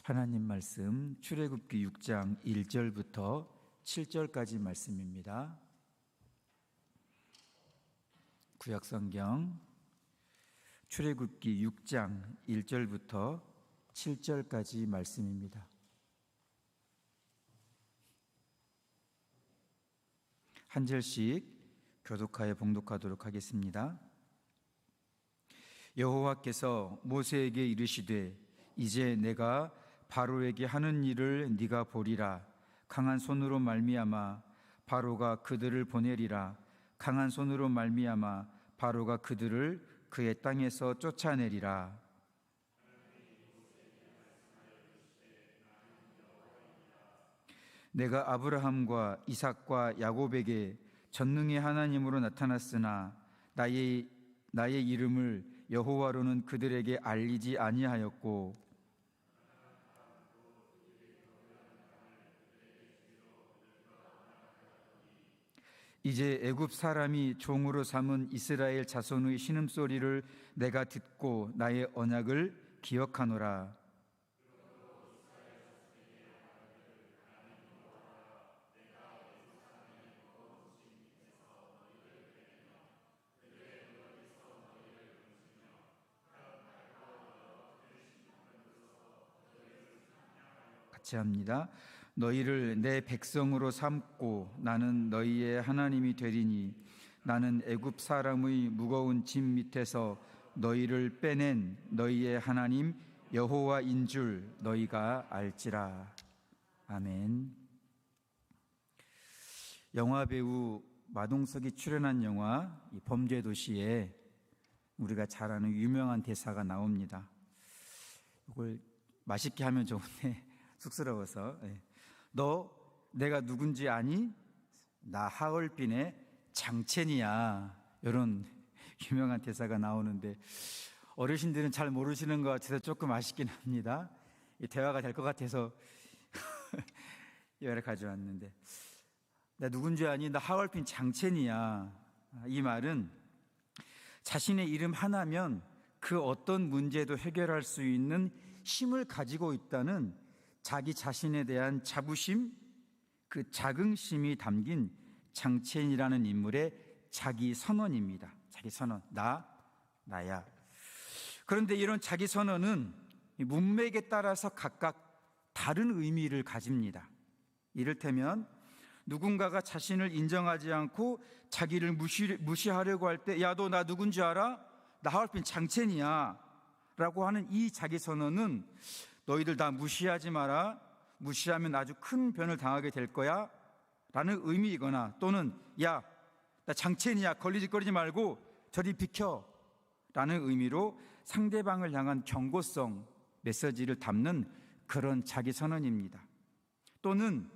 하나님 말씀 출애굽기 6장 1절부터 7절까지 말씀입니다. 구약성경 출애굽기 6장 1절부터 7절까지 말씀입니다. 한 절씩 교독하여 봉독하도록 하겠습니다. 여호와께서 모세에게 이르시되 이제 내가 바로에게 하는 일을 네가 보리라. 강한 손으로 말미암아 바로가 그들을 보내리라. 강한 손으로 말미암아 바로가 그들을 그의 땅에서 쫓아내리라. 내가 아브라함과 이삭과 야곱에게 전능의 하나님으로 나타났으나 나의 이름을 여호와로는 그들에게 알리지 아니하였고 이제 애굽 사람이 종으로 삼은 이스라엘 자손의 신음소리를 내가 듣고 나의 언약을 기억하노라. 같이 합니다. 너희를 내 백성으로 삼고 나는 너희의 하나님이 되리니 나는 애굽 사람의 무거운 짐 밑에서 너희를 빼낸 너희의 하나님 여호와인 줄 너희가 알지라. 아멘. 영화 배우 마동석이 출연한 영화 범죄도시에 우리가 잘 아는 유명한 대사가 나옵니다. 이걸 맛있게 하면 좋은데 쑥스러워서 너 내가 누군지 아니? 나 하얼빈의 장첸이야. 이런 유명한 대사가 나오는데 어르신들은 잘 모르시는 것 같아서 조금 아쉽긴 합니다. 이 대화가 될 것 같아서 이거를 가져왔는데 나 누군지 아니? 나 하얼빈 장첸이야. 이 말은 자신의 이름 하나면 그 어떤 문제도 해결할 수 있는 힘을 가지고 있다는 자기 자신에 대한 자부심, 그 자긍심이 담긴 장첸이라는 인물의 자기 선언입니다. 자기 선언, 나야. 그런데 이런 자기 선언은 문맥에 따라서 각각 다른 의미를 가집니다. 이를테면 누군가가 자신을 인정하지 않고 자기를 무시하려고 할 때 야, 너 나 누군지 알아? 나 하얼빈 장첸이야 라고 하는 이 자기 선언은 너희들 다 무시하지 마라. 무시하면 아주 큰 변을 당하게 될 거야 라는 의미이거나 또는 야, 나 장첸이야. 걸리직거리지 말고 저리 비켜 라는 의미로 상대방을 향한 경고성 메시지를 담는 그런 자기 선언입니다. 또는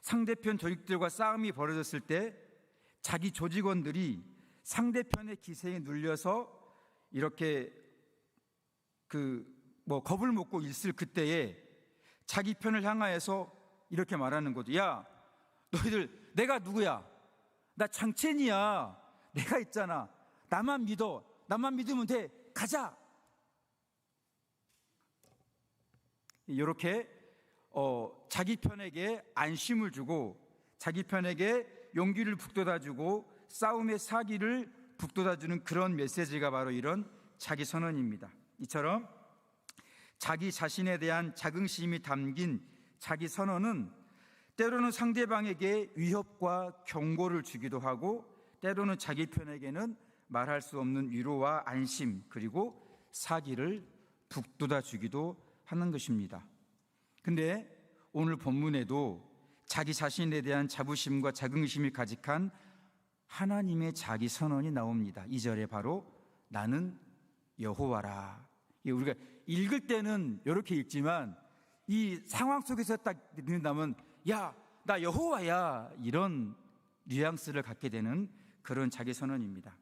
상대편 조직들과 싸움이 벌어졌을 때 자기 조직원들이 상대편의 기세에 눌려서 이렇게 겁을 먹고 있을 그때에 자기 편을 향하여서 이렇게 말하는 거죠. 야, 너희들 내가 누구야? 나 장첸이야. 내가 있잖아. 나만 믿어. 나만 믿으면 돼. 가자. 이렇게 자기 편에게 안심을 주고 자기 편에게 용기를 북돋아주고 싸움의 사기를 북돋아주는 그런 메시지가 바로 이런 자기 선언입니다. 이처럼 자기 자신에 대한 자긍심이 담긴 자기 선언은 때로는 상대방에게 위협과 경고를 주기도 하고 때로는 자기 편에게는 말할 수 없는 위로와 안심 그리고 사기를 북돋아 주기도 하는 것입니다. 근데 오늘 본문에도 자기 자신에 대한 자부심과 자긍심이 가득한 하나님의 자기 선언이 나옵니다. 2절에 바로 나는 여호와라. 우리가 읽을 때는 이렇게 읽지만 이 상황 속에서 딱 읽는다면 야, 나 여호와야 이런 뉘앙스를 갖게 되는 그런 자기 선언입니다.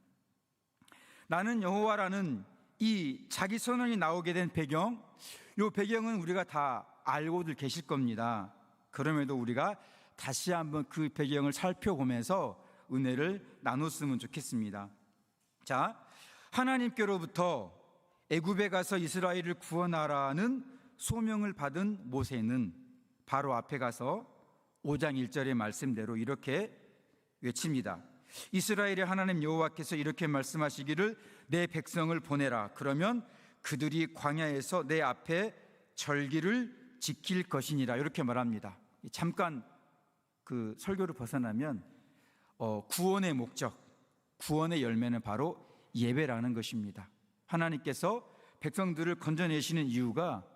나는 여호와라는 이 자기 선언이 나오게 된 배경, 이 배경은 우리가 다 알고들 계실 겁니다. 그럼에도 우리가 다시 한번 그 배경을 살펴보면서 은혜를 나눴으면 좋겠습니다. 자, 하나님께로부터 애굽에 가서 이스라엘을 구원하라는 소명을 받은 모세는 바로 앞에 가서 5장 1절의 말씀대로 이렇게 외칩니다. 이스라엘의 하나님 여호와께서 이렇게 말씀하시기를 내 백성을 보내라. 그러면 그들이 광야에서 내 앞에 절기를 지킬 것이니라. 이렇게 말합니다. 잠깐 그 설교를 벗어나면 구원의 목적, 구원의 열매는 바로 예배라는 것입니다. 하나님께서 백성들을 건져내시는 이유가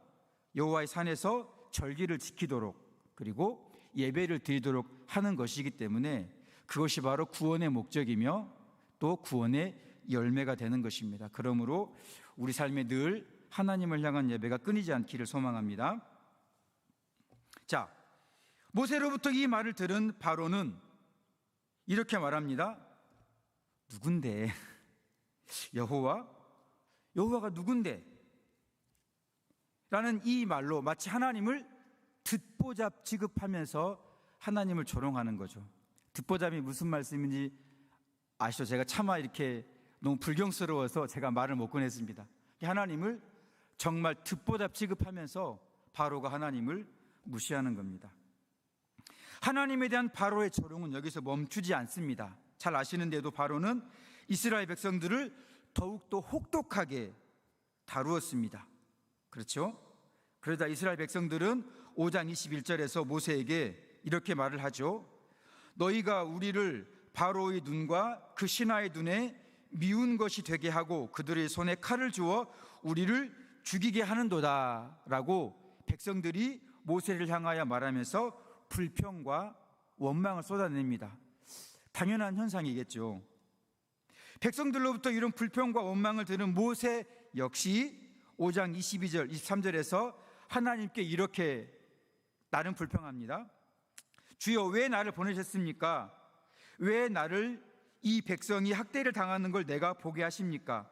여호와의 산에서 절기를 지키도록 그리고 예배를 드리도록 하는 것이기 때문에 그것이 바로 구원의 목적이며 또 구원의 열매가 되는 것입니다. 그러므로 우리 삶에 늘 하나님을 향한 예배가 끊이지 않기를 소망합니다. 자, 모세로부터 이 말을 들은 바로는 이렇게 말합니다. 누군데? 여호와가 누군데? 라는 이 말로 마치 하나님을 듣보잡 취급하면서 하나님을 조롱하는 거죠. 듣보잡이 무슨 말씀인지 아시죠? 제가 차마 이렇게 너무 불경스러워서 제가 말을 못 꺼냈습니다. 하나님을 정말 듣보잡 취급하면서 바로가 하나님을 무시하는 겁니다. 하나님에 대한 바로의 조롱은 여기서 멈추지 않습니다. 잘 아시는데도 바로는 이스라엘 백성들을 더욱더 혹독하게 다루었습니다. 그렇죠? 그러다 이스라엘 백성들은 5장 21절에서 모세에게 이렇게 말을 하죠. 너희가 우리를 바로의 눈과 그 신하의 눈에 미운 것이 되게 하고 그들의 손에 칼을 주어 우리를 죽이게 하는도다 라고 백성들이 모세를 향하여 말하면서 불평과 원망을 쏟아냅니다. 당연한 현상이겠죠. 백성들로부터 이런 불평과 원망을 들은 모세 역시 5장 22절, 23절에서 하나님께 이렇게 나름 불평합니다. 주여 왜 나를 보내셨습니까? 왜 나를 이 백성이 학대를 당하는 걸 내가 보게 하십니까?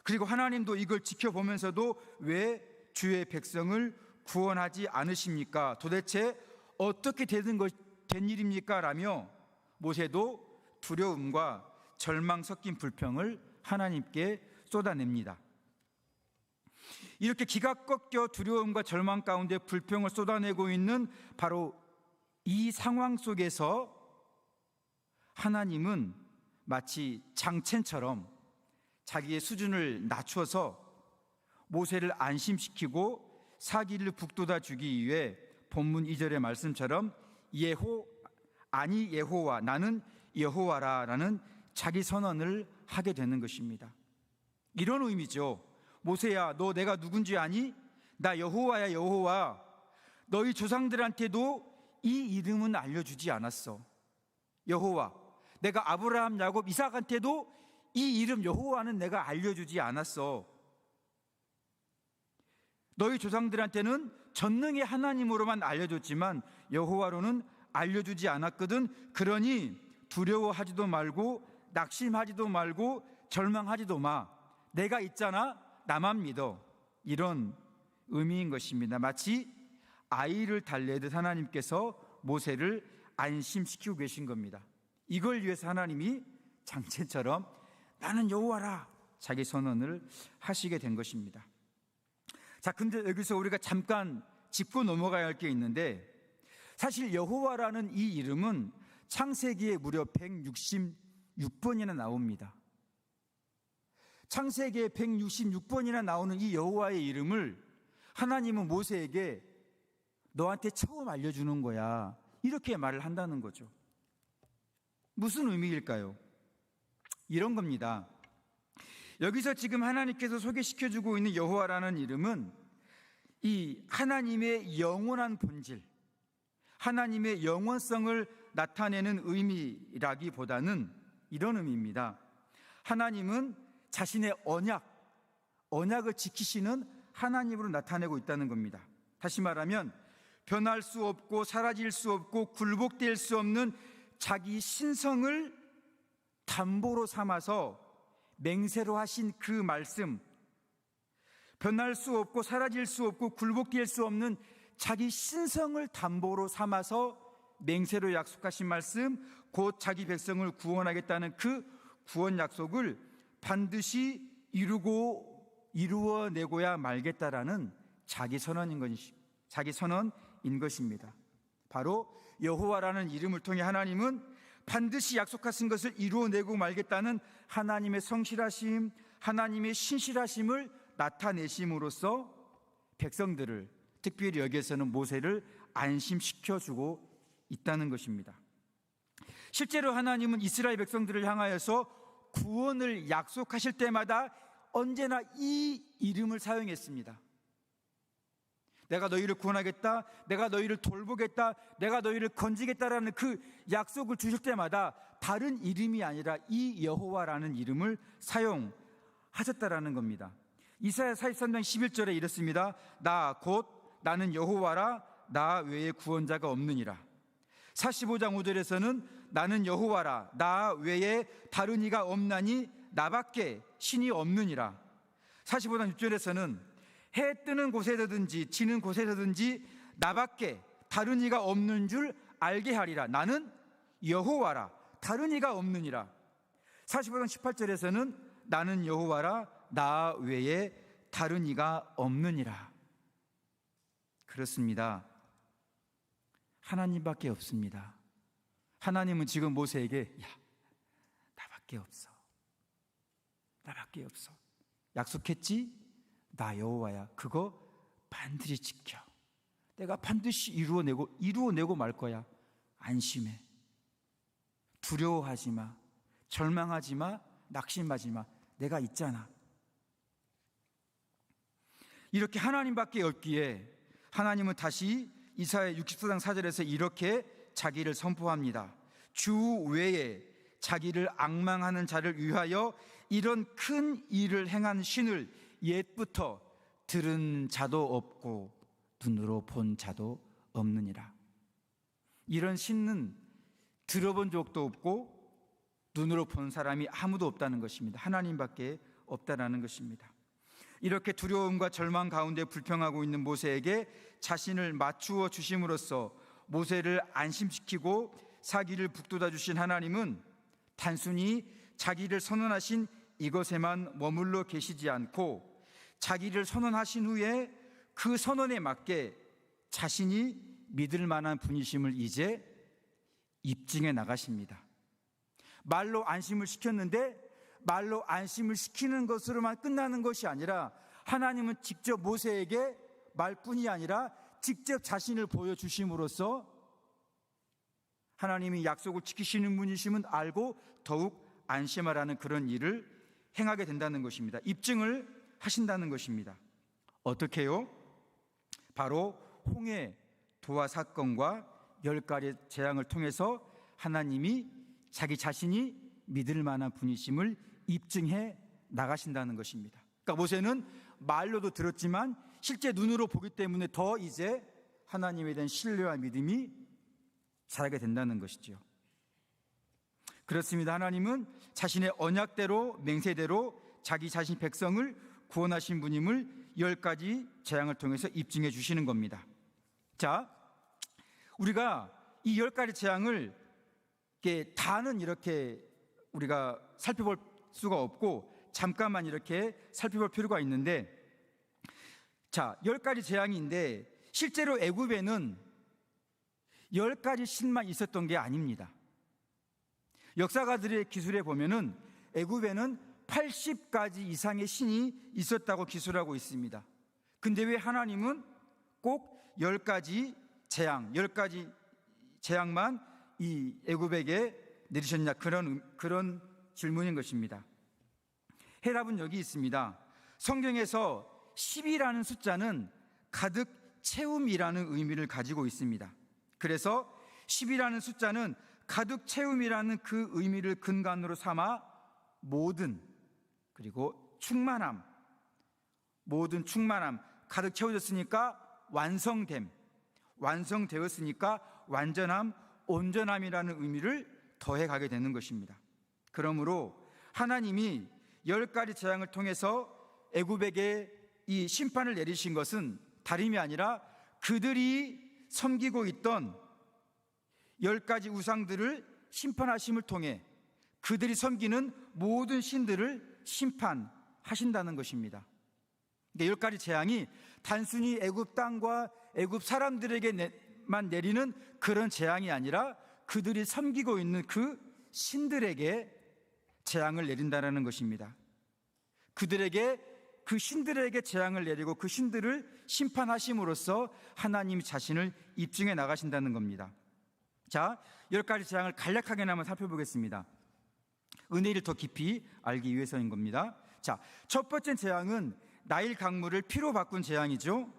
그리고 하나님도 이걸 지켜보면서도 왜 주의 백성을 구원하지 않으십니까? 도대체 어떻게 된 일입니까? 라며 모세도 두려움과 절망 섞인 불평을 하나님께 쏟아냅니다. 이렇게 기가 꺾여 두려움과 절망 가운데 불평을 쏟아내고 있는 바로 이 상황 속에서 하나님은 마치 장첸처럼 자기의 수준을 낮춰서 모세를 안심시키고 사기를 북돋아 주기 위해 본문 2절의 말씀처럼 여호와 나는 여호와라 라는 자기 선언을 하게 되는 것입니다. 이런 의미죠. 모세야 너 내가 누군지 아니? 나 여호와야 여호와. 너희 조상들한테도 이 이름은 알려주지 않았어. 여호와. 내가 아브라함, 야곱, 이삭한테도 이 이름 여호와는 내가 알려주지 않았어. 너희 조상들한테는 전능의 하나님으로만 알려줬지만 여호와로는 알려주지 않았거든. 그러니 두려워하지도 말고 낙심하지도 말고 절망하지도 마. 내가 있잖아. 나만 믿어. 이런 의미인 것입니다. 마치 아이를 달래듯 하나님께서 모세를 안심시키고 계신 겁니다. 이걸 위해서 하나님이 장첸처럼 나는 여호와라 자기 선언을 하시게 된 것입니다. 자, 근데 여기서 우리가 잠깐 짚고 넘어가야 할 게 있는데 사실 여호와라는 이 이름은 창세기에 무려 166번이나 나옵니다. 창세기에 166번이나 나오는 이 여호와의 이름을 하나님은 모세에게 너한테 처음 알려주는 거야 이렇게 말을 한다는 거죠. 무슨 의미일까요? 이런 겁니다. 여기서 지금 하나님께서 소개시켜주고 있는 여호와라는 이름은 이 하나님의 영원한 본질, 하나님의 영원성을 나타내는 의미라기보다는 이런 의미입니다. 하나님은 자신의 언약을 지키시는 하나님으로 나타내고 있다는 겁니다. 다시 말하면 변할 수 없고 사라질 수 없고 굴복될 수 없는 자기 신성을 담보로 삼아서 맹세로 하신 그 말씀, 변할 수 없고 사라질 수 없고 굴복될 수 없는 자기 신성을 담보로 삼아서 맹세로 약속하신 말씀, 곧 자기 백성을 구원하겠다는 그 구원 약속을 반드시 이루어내고야 말겠다라는 자기 선언인 것입니다. 바로 여호와라는 이름을 통해 하나님은 반드시 약속하신 것을 이루어내고 말겠다는 하나님의 성실하심, 하나님의 신실하심을 나타내심으로써 백성들을, 특별히 여기에서는 모세를 안심시켜주고 있다는 것입니다. 실제로 하나님은 이스라엘 백성들을 향하여서 구원을 약속하실 때마다 언제나 이 이름을 사용했습니다. 내가 너희를 구원하겠다, 내가 너희를 돌보겠다, 내가 너희를 건지겠다라는 그 약속을 주실 때마다 다른 이름이 아니라 이 여호와라는 이름을 사용하셨다라는 겁니다. 이사야 43장 11절에 이렇습니다. 나 곧 나는 여호와라, 나 외에 구원자가 없느니라. 45장 5절에서는 나는 여호와라, 나 외에 다른 이가 없나니 나밖에 신이 없느니라. 45장 6절에서는 해 뜨는 곳에서든지 지는 곳에서든지 나밖에 다른 이가 없는 줄 알게 하리라. 나는 여호와라, 다른 이가 없느니라. 45장 18절에서는 나는 여호와라, 나 외에 다른 이가 없느니라. 그렇습니다. 하나님밖에 없습니다. 하나님은 지금 모세에게 나밖에 없어, 나밖에 없어. 약속했지? 나 여호와야. 그거 반드시 지켜. 내가 반드시 이루어내고 말 거야. 안심해. 두려워하지 마. 절망하지 마. 낙심하지 마. 내가 있잖아. 이렇게 하나님밖에 없기에 하나님은 다시 이사야 64장 4절에서 이렇게 자기를 선포합니다. 주 외에 자기를 앙망하는 자를 위하여 이런 큰 일을 행한 신을 옛부터 들은 자도 없고 눈으로 본 자도 없느니라. 이런 신은 들어본 적도 없고 눈으로 본 사람이 아무도 없다는 것입니다. 하나님밖에 없다라는 것입니다. 이렇게 두려움과 절망 가운데 불평하고 있는 모세에게 자신을 맞추어 주심으로써 모세를 안심시키고 사기를 북돋아 주신 하나님은 단순히 자기를 선언하신 이것에만 머물러 계시지 않고 자기를 선언하신 후에 그 선언에 맞게 자신이 믿을 만한 분이심을 이제 입증해 나가십니다. 말로 안심을 시켰는데 말로 안심을 시키는 것으로만 끝나는 것이 아니라 하나님은 직접 모세에게 말뿐이 아니라 직접 자신을 보여주심으로써 하나님이 약속을 지키시는 분이심은 알고 더욱 안심하라는 그런 일을 행하게 된다는 것입니다. 입증을 하신다는 것입니다. 어떻게요? 바로 홍해 도화 사건과 10가지 재앙을 통해서 하나님이 자기 자신이 믿을 만한 분이심을 입증해 나가신다는 것입니다. 그러니까 모세는 말로도 들었지만 실제 눈으로 보기 때문에 더 이제 하나님에 대한 신뢰와 믿음이 자라게 된다는 것이죠. 그렇습니다. 하나님은 자신의 언약대로 맹세대로 자기 자신 백성을 구원하신 분임을 10가지 재앙을 통해서 입증해 주시는 겁니다. 자, 우리가 이 10가지 재앙을 다는 이렇게 우리가 살펴볼 수가 없고 잠깐만 이렇게 살펴볼 필요가 있는데, 자, 10가지 재앙인데 실제로 애굽에는 10가지 신만 있었던 게 아닙니다. 역사가들의 기술에 보면은 애굽에는 80가지 이상의 신이 있었다고 기술하고 있습니다. 근데 왜 하나님은 꼭 10가지 재앙만 이 애굽에게 내리셨냐, 그런 질문인 것입니다. 해답은 여기 있습니다. 성경에서 10이라는 숫자는 가득 채움이라는 의미를 가지고 있습니다. 그래서 10이라는 숫자는 가득 채움이라는 그 의미를 근간으로 삼아 모든, 그리고 충만함, 모든 충만함, 가득 채워졌으니까 완성됨, 완성되었으니까 완전함, 온전함이라는 의미를 더해가게 되는 것입니다. 그러므로 하나님이 10가지 재앙을 통해서 애굽에게 이 심판을 내리신 것은 다름이 아니라 그들이 섬기고 있던 10가지 우상들을 심판하심을 통해 그들이 섬기는 모든 신들을 심판하신다는 것입니다. 10가지 재앙이 단순히 애굽 땅과 애굽 사람들에게만 내리는 그런 재앙이 아니라 그들이 섬기고 있는 그 신들에게 재앙을 내린다는 것입니다. 그 신들에게 재앙을 내리고 그 신들을 심판하심으로써 하나님 자신을 입증해 나가신다는 겁니다. 자, 10가지 재앙을 간략하게 한번 살펴보겠습니다. 은혜를 더 깊이 알기 위해서인 겁니다. 자, 첫 번째 재앙은 나일 강물을 피로 바꾼 재앙이죠.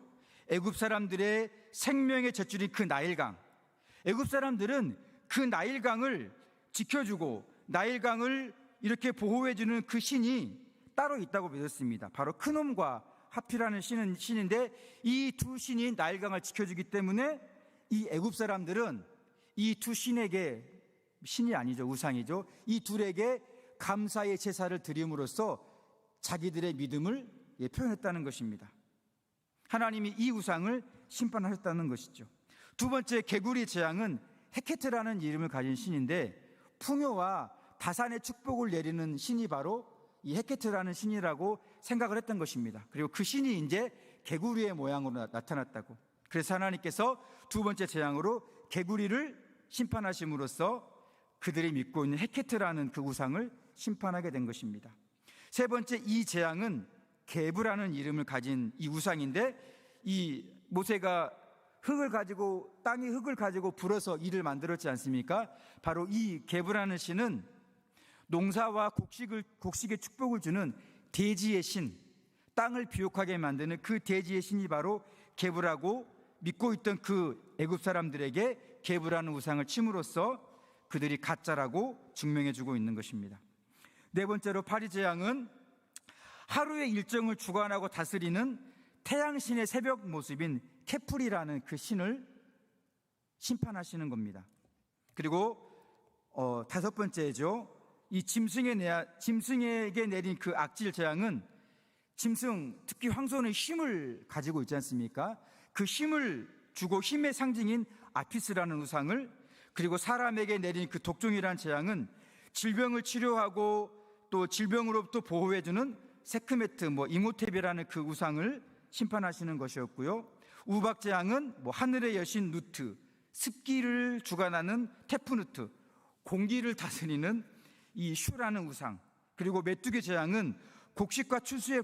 애굽 사람들의 생명의 젖줄인 그 나일강. 애굽 사람들은 그 나일강을 지켜주고 나일강을 이렇게 보호해주는 그 신이 따로 있다고 믿었습니다. 바로 크놈과 하피라는 신인데 이 두 신이 나일강을 지켜주기 때문에 이 애굽 사람들은 이 두 신에게, 신이 아니죠, 우상이죠, 이 둘에게 감사의 제사를 드림으로써 자기들의 믿음을 표현했다는 것입니다. 하나님이 이 우상을 심판하셨다는 것이죠. 두 번째 개구리 재앙은 헤케트라는 이름을 가진 신인데 풍요와 다산의 축복을 내리는 신이 바로 이 헤케트라는 신이라고 생각을 했던 것입니다. 그리고 그 신이 이제 개구리의 모양으로 나타났다고. 그래서 하나님께서 두 번째 재앙으로 개구리를 심판하심으로써 그들이 믿고 있는 헤케트라는 그 우상을 심판하게 된 것입니다. 세 번째, 이 재앙은 게브라는 이름을 가진 이 우상인데 이 모세가 땅의 흙을 가지고 불어서 이를 만들었지 않습니까? 바로 이 게브라는 신은 농사와 곡식의 축복을 주는 대지의 신, 땅을 비옥하게 만드는 그 대지의 신이 바로 게브라고 믿고 있던 그 애굽 사람들에게 게브라는 우상을 침으로써 그들이 가짜라고 증명해주고 있는 것입니다. 네 번째로 파리재앙은 하루의 일정을 주관하고 다스리는 태양신의 새벽 모습인 케풀이라는 그 신을 심판하시는 겁니다. 그리고 다섯 번째죠. 이 짐승에게 내린 그 악질 재앙은 짐승, 특히 황소는 힘을 가지고 있지 않습니까? 그 힘을 주고 힘의 상징인 아피스라는 우상을, 그리고 사람에게 내린 그 독종이라는 재앙은 질병을 치료하고 또 질병으로부터 보호해주는 세크메트, 이모텝이라는 그 우상을 심판하시는 것이었고요. 우박 재앙은 하늘의 여신 누트, 습기를 주관하는 테프누트, 공기를 다스리는 이 슈라는 우상, 그리고 메뚜기 재앙은 곡식과 추수의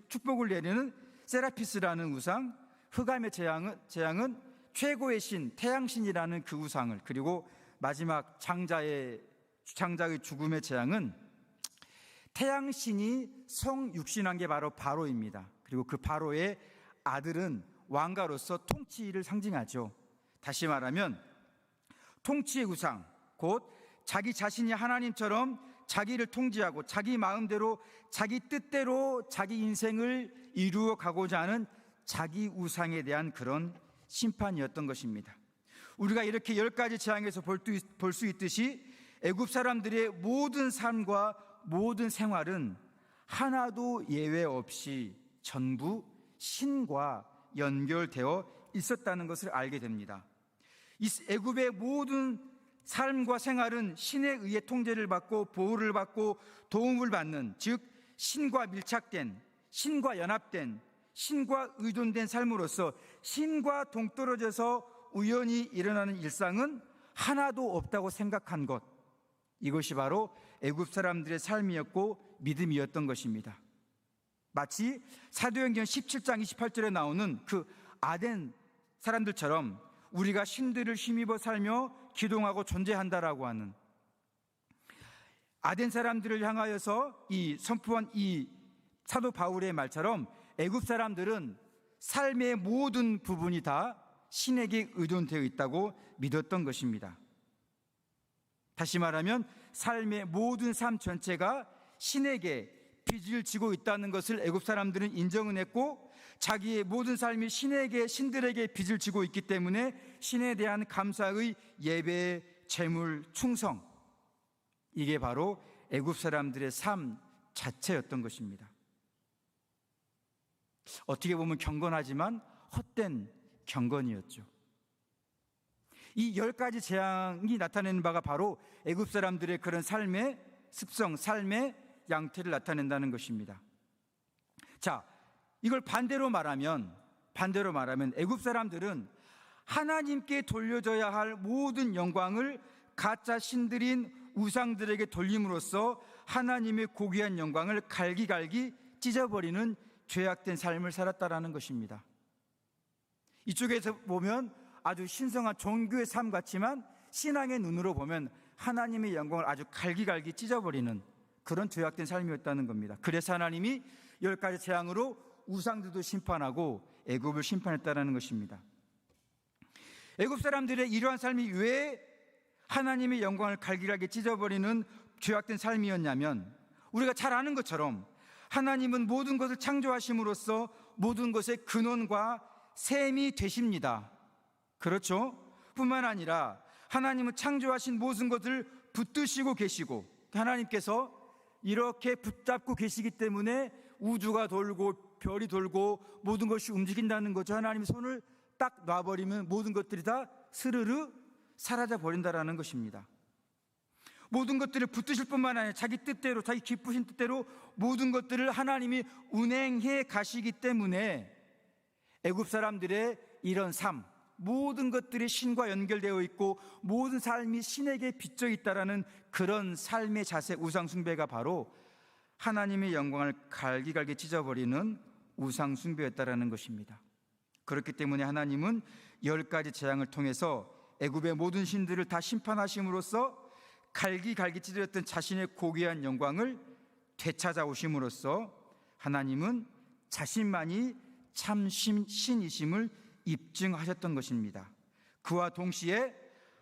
축복을 내리는 세라피스라는 우상, 흑암의 재앙은 최고의 신 태양신이라는 그 우상을, 그리고 마지막 장자의 죽음의 재앙은 태양신이 성육신한 게 바로 바로입니다. 그리고 그 바로의 아들은 왕가로서 통치를 상징하죠. 다시 말하면 통치의 우상, 곧 자기 자신이 하나님처럼 자기를 통제하고 자기 마음대로 자기 뜻대로 자기 인생을 이루어 가고자 하는 자기 우상에 대한 그런 심판이었던 것입니다. 우리가 이렇게 10가지 재앙에서 볼 수 있듯이 애굽 사람들의 모든 삶과 모든 생활은 하나도 예외 없이 전부 신과 연결되어 있었다는 것을 알게 됩니다. 이 애굽의 모든 삶과 생활은 신에 의해 통제를 받고 보호를 받고 도움을 받는, 즉 신과 밀착된, 신과 연합된, 신과 의존된 삶으로서 신과 동떨어져서 우연히 일어나는 일상은 하나도 없다고 생각한 것, 이것이 바로 애굽 사람들의 삶이었고 믿음이었던 것입니다. 마치 사도행전 17장 28절에 나오는 그 아덴 사람들처럼 우리가 신들을 힘입어 살며 기동하고 존재한다라고 하는, 아덴 사람들을 향하여서 이 선포한 이 사도 바울의 말처럼 애굽 사람들은 삶의 모든 부분이 다 신에게 의존되어 있다고 믿었던 것입니다. 다시 말하면 삶의 모든 삶 전체가 신에게 빚을 지고 있다는 것을 애굽 사람들은 인정은 했고, 자기의 모든 삶이 신들에게 빚을 지고 있기 때문에 신에 대한 감사의 예배, 제물, 충성, 이게 바로 애굽 사람들의 삶 자체였던 것입니다. 어떻게 보면 경건하지만 헛된 경건이었죠. 이 10가지 재앙이 나타내는 바가 바로 애굽 사람들의 그런 삶의 습성, 삶의 양태를 나타낸다는 것입니다. 자, 이걸 반대로 말하면 애굽 사람들은 하나님께 돌려줘야 할 모든 영광을 가짜 신들인 우상들에게 돌림으로써 하나님의 고귀한 영광을 갈기갈기 찢어버리는 죄악된 삶을 살았다라는 것입니다. 이쪽에서 보면 아주 신성한 종교의 삶 같지만 신앙의 눈으로 보면 하나님의 영광을 아주 갈기갈기 찢어버리는 그런 죄악된 삶이었다는 겁니다. 그래서 하나님이 10가지 재앙으로 우상들도 심판하고 애굽을 심판했다는 것입니다. 애굽 사람들의 이러한 삶이 왜 하나님의 영광을 갈기갈기 찢어버리는 죄악된 삶이었냐면, 우리가 잘 아는 것처럼 하나님은 모든 것을 창조하심으로써 모든 것의 근원과 셈이 되십니다. 그렇죠? 뿐만 아니라 하나님은 창조하신 모든 것을 붙드시고 계시고, 하나님께서 이렇게 붙잡고 계시기 때문에 우주가 돌고 별이 돌고 모든 것이 움직인다는 거죠. 하나님의 손을 딱 놔버리면 모든 것들이 다 스르르 사라져 버린다라는 것입니다. 모든 것들을 붙드실 뿐만 아니라 자기 뜻대로, 자기 기쁘신 뜻대로 모든 것들을 하나님이 운행해 가시기 때문에 애굽 사람들의 이런 삶, 모든 것들이 신과 연결되어 있고 모든 삶이 신에게 빚져 있다라는 그런 삶의 자세, 우상 숭배가 바로 하나님의 영광을 갈기갈기 찢어버리는 우상 숭배였다라는 것입니다. 그렇기 때문에 하나님은 10가지 재앙을 통해서 애굽의 모든 신들을 다 심판하심으로써 갈기갈기 찢어졌던 자신의 고귀한 영광을 되찾아오심으로써 하나님은 자신만이 참 신이심을 입증하셨던 것입니다. 그와 동시에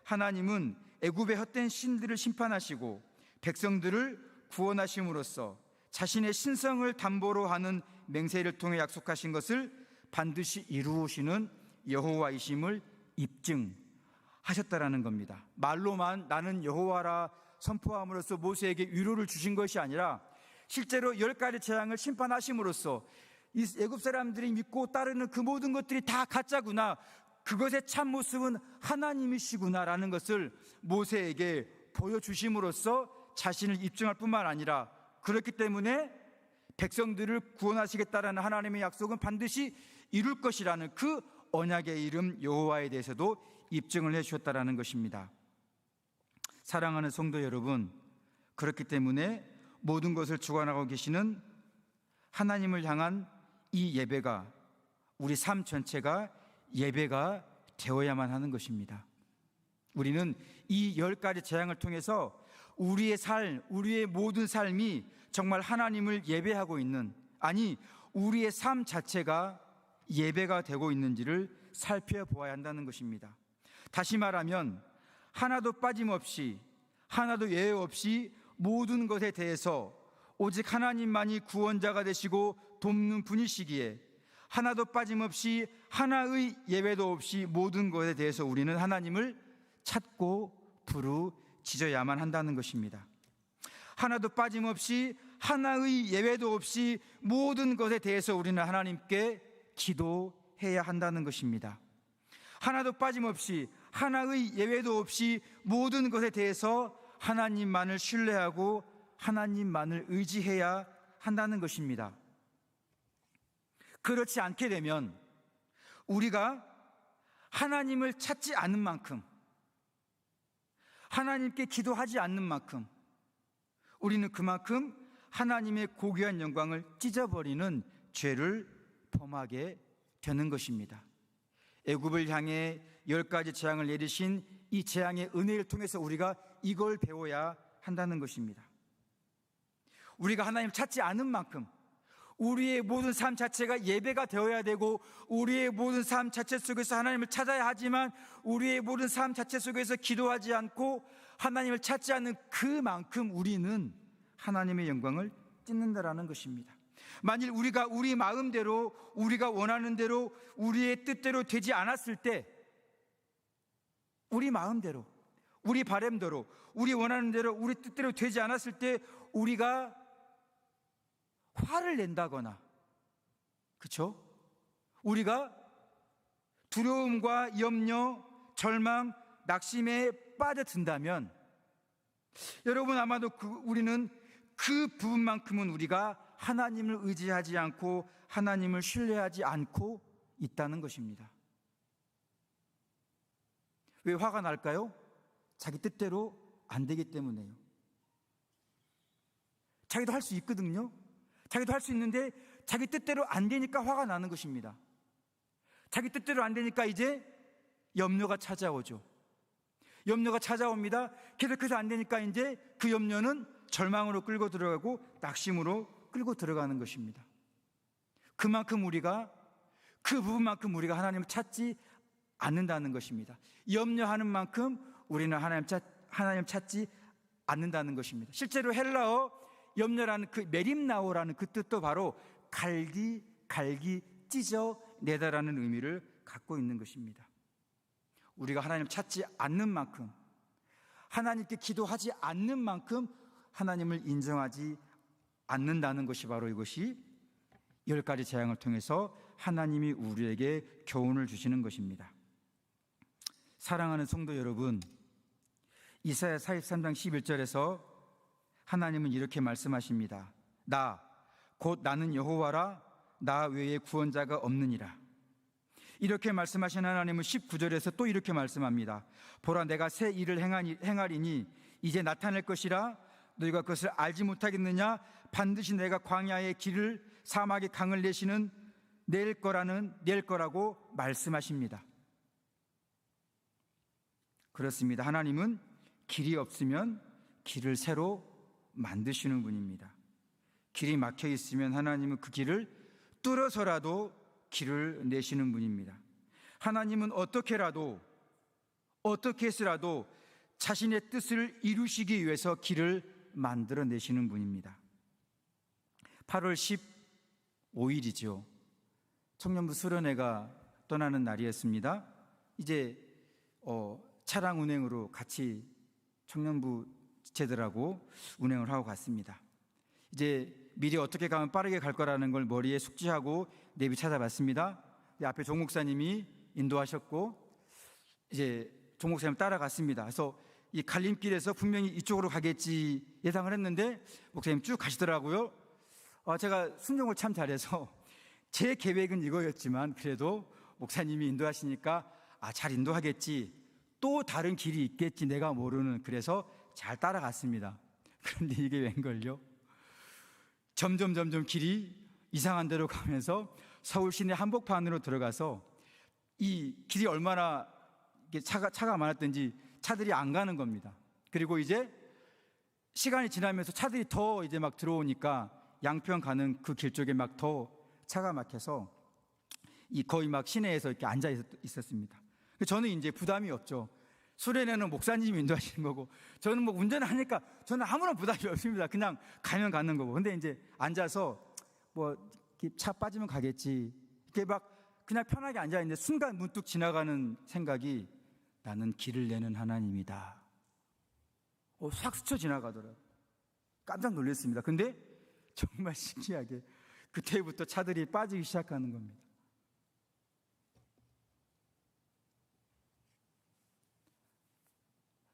하나님은 애굽의 헛된 신들을 심판하시고 백성들을 구원하심으로써 자신의 신성을 담보로 하는 맹세를 통해 약속하신 것을 반드시 이루시는 여호와이심을 입증하셨다라는 겁니다. 말로만 나는 여호와라 선포함으로써 모세에게 위로를 주신 것이 아니라 실제로 10가지 재앙을 심판하심으로써 이 애굽 사람들이 믿고 따르는 그 모든 것들이 다 가짜구나, 그것의 참 모습은 하나님이시구나라는 것을 모세에게 보여주심으로써 자신을 입증할 뿐만 아니라, 그렇기 때문에 백성들을 구원하시겠다라는 하나님의 약속은 반드시 이룰 것이라는 그 언약의 이름 여호와에 대해서도 입증을 해주셨다라는 것입니다. 사랑하는 성도 여러분, 그렇기 때문에 모든 것을 주관하고 계시는 하나님을 향한 이 예배가, 우리 삶 전체가 예배가 되어야만 하는 것입니다. 우리는 이 10가지 재앙을 통해서 우리의 삶, 우리의 모든 삶이 정말 하나님을 예배하고 있는, 아니 우리의 삶 자체가 예배가 되고 있는지를 살펴보아야 한다는 것입니다. 다시 말하면 하나도 빠짐없이, 하나도 예외 없이 모든 것에 대해서 오직 하나님만이 구원자가 되시고 돕는 분이시기에 하나도 빠짐없이 하나의 예외도 없이 모든 것에 대해서 우리는 하나님을 찾고 부르짖어야만 한다는 것입니다. 하나도 빠짐없이 하나의 예외도 없이 모든 것에 대해서 우리는 하나님께 기도해야 한다는 것입니다. 하나도 빠짐없이 하나의 예외도 없이 모든 것에 대해서 하나님만을 신뢰하고 하나님만을 의지해야 한다는 것입니다. 그렇지 않게 되면 우리가 하나님을 찾지 않는 만큼, 하나님께 기도하지 않는 만큼 우리는 그만큼 하나님의 고귀한 영광을 찢어버리는 죄를 범하게 되는 것입니다. 애굽을 향해 10가지 재앙을 내리신 이 재앙의 은혜를 통해서 우리가 이걸 배워야 한다는 것입니다. 우리가 하나님을 찾지 않은 만큼 우리의 모든 삶 자체가 예배가 되어야 되고, 우리의 모든 삶 자체 속에서 하나님을 찾아야 하지만 우리의 모든 삶 자체 속에서 기도하지 않고 하나님을 찾지 않는 그만큼 우리는 하나님의 영광을 찢는다라는 것입니다. 만일 우리가 우리 마음대로, 우리가 원하는 대로, 우리의 뜻대로 되지 않았을 때, 우리 마음대로, 우리 바람대로, 우리 원하는 대로, 우리 뜻대로 되지 않았을 때 우리가 화를 낸다거나, 그렇죠? 우리가 두려움과 염려, 절망, 낙심에 빠져든다면 여러분 아마도 우리는 그 부분만큼은 우리가 하나님을 의지하지 않고 하나님을 신뢰하지 않고 있다는 것입니다. 왜 화가 날까요? 자기 뜻대로 안 되기 때문에요. 자기도 할 수 있거든요. 자기도 할 수 있는데 자기 뜻대로 안 되니까 화가 나는 것입니다. 자기 뜻대로 안 되니까 이제 염려가 찾아오죠. 염려가 찾아옵니다. 계속해서 안 되니까 이제 그 염려는 절망으로 끌고 들어가고 낙심으로 끌고 들어가는 것입니다. 그만큼 우리가 그 부분만큼 우리가 하나님을 찾지 않는다는 것입니다. 염려하는 만큼 우리는 하나님 찾지 않는다는 것입니다. 실제로 헬라어 염려라는 그 메림나오라는 그 뜻도 바로 갈기 찢어 내다라는 의미를 갖고 있는 것입니다. 우리가 하나님을 찾지 않는 만큼, 하나님께 기도하지 않는 만큼 하나님을 인정하지 않는다는 것이 바로 이것이 10가지 재앙을 통해서 하나님이 우리에게 교훈을 주시는 것입니다. 사랑하는 성도 여러분, 이사야 43장 11절에서 하나님은 이렇게 말씀하십니다. 곧 나는 여호와라, 나 외에 구원자가 없느니라. 이렇게 말씀하신 하나님은 19절에서 또 이렇게 말씀합니다. 보라, 내가 새 일을 행하리니 이제 나타낼 것이라. 너희가 그것을 알지 못하겠느냐? 반드시 내가 광야의 길을 사막의 강을 낼 거라고 말씀하십니다. 그렇습니다. 하나님은 길이 없으면 길을 새로 만드시는 분입니다. 길이 막혀 있으면 하나님은 그 길을 뚫어서라도 길을 내시는 분입니다. 하나님은 어떻게 해서라도 자신의 뜻을 이루시기 위해서 길을 만들어내시는 분입니다. 8월 15일이죠. 청년부 수련회가 떠나는 날이었습니다. 이제 차량 운행으로 같이 청년부 지체들하고 운행을 하고 갔습니다. 이제 미리 어떻게 가면 빠르게 갈 거라는 걸 머리에 숙지하고 내비 찾아봤습니다. 앞에 종 목사님이 인도하셨고 이제 종 목사님 따라갔습니다. 그래서 이 갈림길에서 분명히 이쪽으로 가겠지 예상을 했는데 목사님 쭉 가시더라고요. 제가 순종을 참 잘해서 제 계획은 이거였지만 그래도 목사님이 인도하시니까 잘 인도하겠지, 또 다른 길이 있겠지 내가 모르는, 그래서 잘 따라갔습니다. 그런데 이게 웬걸요? 점점 길이 이상한 데로 가면서 서울 시내 한복판으로 들어가서 이 길이 얼마나 차가 많았던지 차들이 안 가는 겁니다. 그리고 이제 시간이 지나면서 차들이 더 이제 막 들어오니까 양평 가는 그 길 쪽에 막 더 차가 막혀서 거의 막 시내에서 이렇게 앉아 있었습니다. 저는 이제 부담이 없죠. 수련회는 목사님이 인도하시는 거고 저는 뭐 운전하니까 저는 아무런 부담이 없습니다. 그냥 가면 가는 거고. 근데 이제 앉아서 뭐 차 빠지면 가겠지 이렇게 막 그냥 편하게 앉아 있는데 순간 문득 지나가는 생각이, 나는 길을 내는 하나님이다. 싹 스쳐 지나가더라고요. 깜짝 놀랐습니다. 근데 정말 신기하게 그때부터 차들이 빠지기 시작하는 겁니다.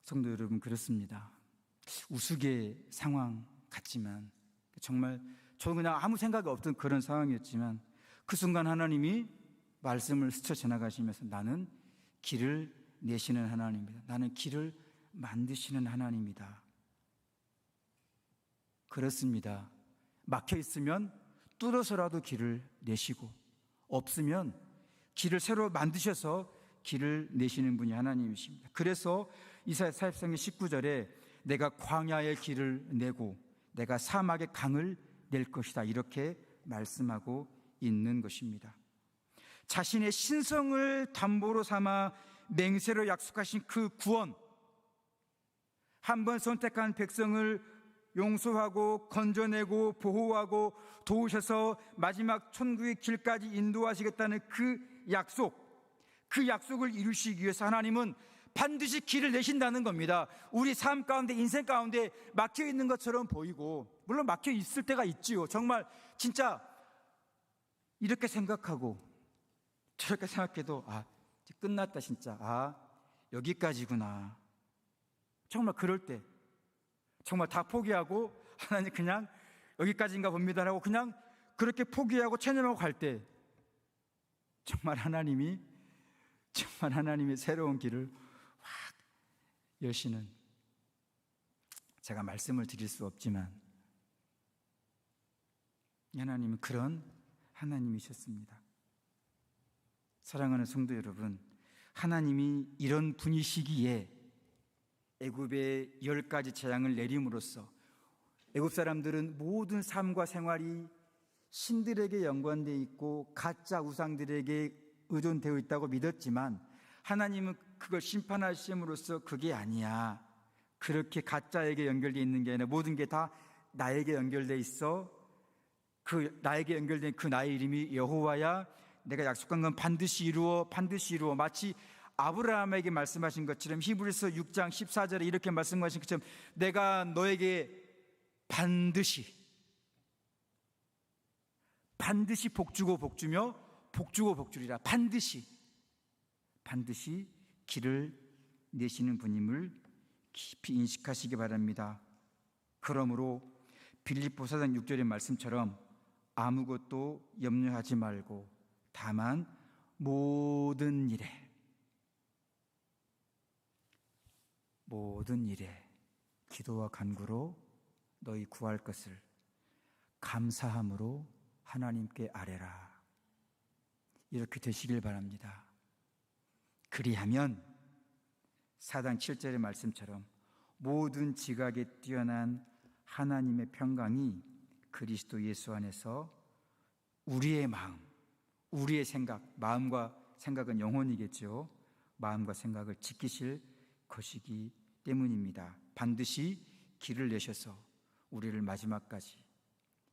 성도 여러분, 그렇습니다. 우스개 상황 같지만 정말 저는 그냥 아무 생각이 없던 그런 상황이었지만 그 순간 하나님이 말씀을 스쳐 지나가시면서 나는 길을 내시는 하나님이다. 나는 길을 만드시는 하나님이다. 그렇습니다. 막혀 있으면 뚫어서라도 길을 내시고, 없으면 길을 새로 만드셔서 길을 내시는 분이 하나님이십니다. 그래서 이사야 43장 19절에 내가 광야의 길을 내고 내가 사막의 강을 낼 것이다, 이렇게 말씀하고 있는 것입니다. 자신의 신성을 담보로 삼아 맹세로 약속하신 그 구원, 한 번 선택한 백성을 용서하고 건져내고 보호하고 도우셔서 마지막 천국의 길까지 인도하시겠다는 그 약속을 이루시기 위해서 하나님은 반드시 길을 내신다는 겁니다. 우리 삶 가운데, 인생 가운데 막혀 있는 것처럼 보이고, 물론 막혀 있을 때가 있지요. 정말 진짜 이렇게 생각하고 저렇게 생각해도 이제 끝났다, 진짜 여기까지구나. 정말 그럴 때 정말 다 포기하고 하나님 그냥 여기까지인가 봅니다라고 그냥 그렇게 포기하고 체념하고 갈 때 정말 하나님의 새로운 길을 확 여시는, 제가 말씀을 드릴 수 없지만 하나님은 그런 하나님이셨습니다. 사랑하는 성도 여러분, 하나님이 이런 분이시기에 애굽에 10가지 재앙을 내림으로써 애굽 사람들은 모든 삶과 생활이 신들에게 연관되어 있고 가짜 우상들에게 의존되어 있다고 믿었지만 하나님은 그걸 심판하심으로써 그게 아니야, 그렇게 가짜에게 연결되어 있는 게 아니라 모든 게 다 나에게 연결되어 있어. 그 나에게 연결된 그 나의 이름이 여호와야. 내가 약속한 건 반드시 이루어. 마치 아브라함에게 말씀하신 것처럼 히브리서 6장 14절에 이렇게 말씀하신 것처럼 내가 너에게 반드시 복주고 복주며 복주고 복주리라. 반드시 길을 내시는 분임을 깊이 인식하시기 바랍니다. 그러므로 빌립보 4장 6절의 말씀처럼 아무것도 염려하지 말고 다만 모든 일에 기도와 간구로 너희 구할 것을 감사함으로 하나님께 아뢰라. 이렇게 되시길 바랍니다. 그리하면 4장 7절의 말씀처럼 모든 지각에 뛰어난 하나님의 평강이 그리스도 예수 안에서 우리의 마음, 우리의 생각, 마음과 생각은 영혼이겠죠. 마음과 생각을 지키실 것이기 때문입니다. 반드시 길을 내셔서 우리를 마지막까지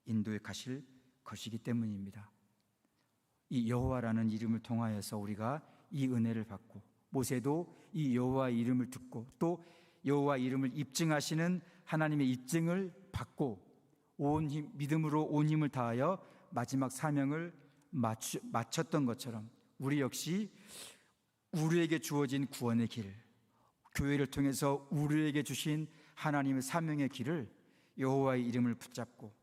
인도해 가실 것이기 때문입니다. 이 여호와라는 이름을 통하여서 우리가 이 은혜를 받고, 모세도 이 여호와의 이름을 듣고 또 여호와 이름을 입증하시는 하나님의 입증을 받고 믿음으로 온 힘을 다하여 마지막 사명을 마쳤던 것처럼 우리 역시 우리에게 주어진 구원의 길, 교회를 통해서 우리에게 주신 하나님의 사명의 길을 여호와의 이름을 붙잡고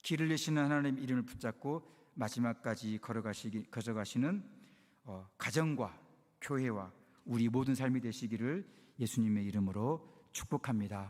길을 내시는 하나님의 이름을 붙잡고 마지막까지 걸어가시는 가정과 교회와 우리 모든 삶이 되시기를 예수님의 이름으로 축복합니다.